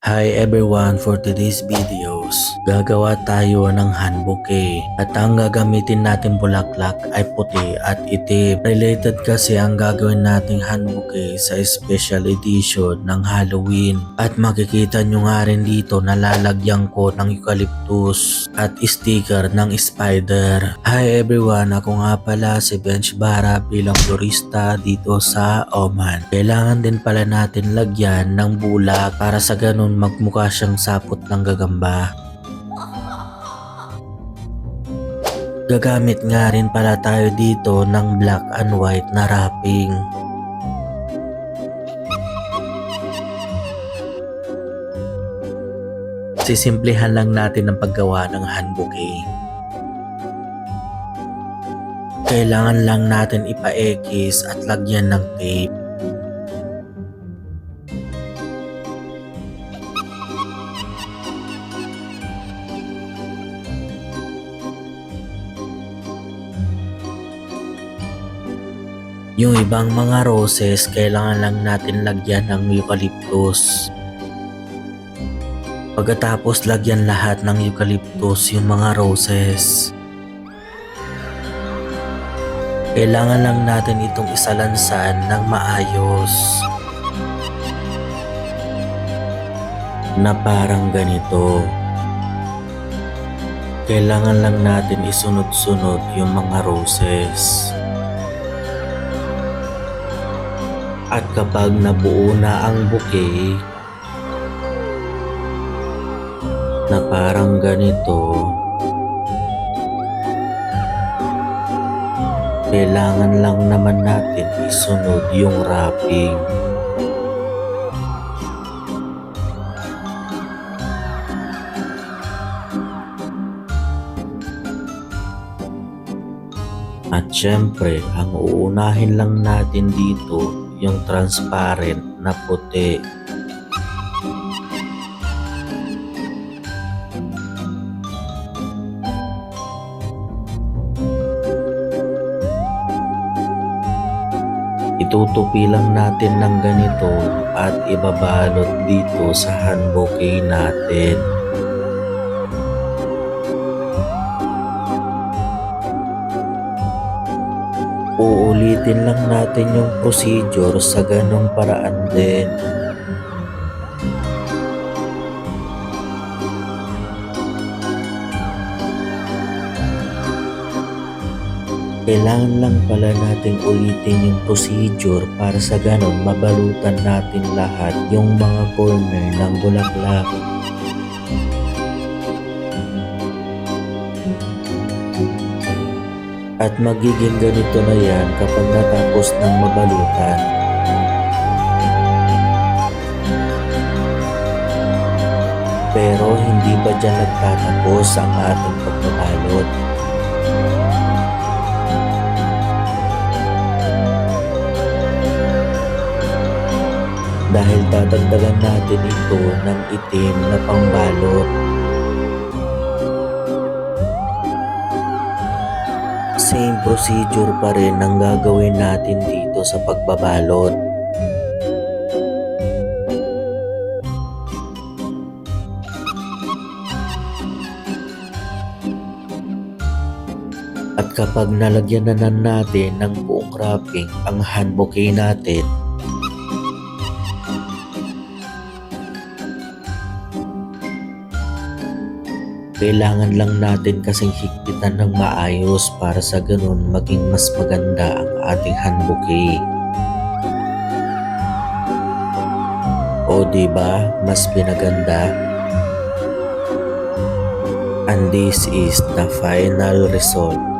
Hi everyone, for today's videos, gagawa tayo ng hand bouquet at ang gagamitin natin bulaklak ay puti at itim. Related kasi ang gagawin nating hand bouquet sa special edition ng Halloween at makikita nyo nga rin dito na lalagyan ko ng eucalyptus at sticker ng spider. Hi everyone, ako nga pala si Bench Bara bilang florista dito sa Oman. Kailangan din pala natin lagyan ng bulak para sa ganun magmukha siyang sapot ng gagamba. Gagamit nga rin pala tayo dito ng black and white na wrapping. Sisimplihan lang natin ang paggawa ng hand bouquet. Kailangan lang natin ipa-ekis at lagyan ng tape. Yung ibang mga roses, kailangan lang natin lagyan ng eucalyptus. Pagkatapos lagyan lahat ng eucalyptus yung mga roses. Kailangan lang natin itong isalansan ng maayos. Na parang ganito. Kailangan lang natin isunod-sunod yung mga roses. At kapag nabuo na ang bouquet na parang ganito, kailangan lang naman natin isunod yung wrapping. At syempre, ang uunahin lang natin dito yung transparent na puti. Itutupi lang natin ng ganito at ibabalot dito sa hand bouquet natin. Uulitin lang natin yung procedure sa ganong paraan din. Kailangan lang pala natin ulitin yung procedure para sa ganon mabalutan natin lahat yung mga corner ng bulaklak. At magiging ganito na yan kapag natapos ng mabalutan. Pero hindi ba dyan nagtatapos ang ating pagbabalot? Dahil dadagdagan natin ito ng itim na pangbalot. Same procedure pa rin ang gagawin natin dito sa pagbabalot. At kapag nalagyan na natin ng buong wrapping ang hand bouquet natin, kailangan lang natin kasing higpitan ng maayos para sa ganun maging mas maganda ang ating hand bouquet. O diba, mas pinaganda? And this is the final result.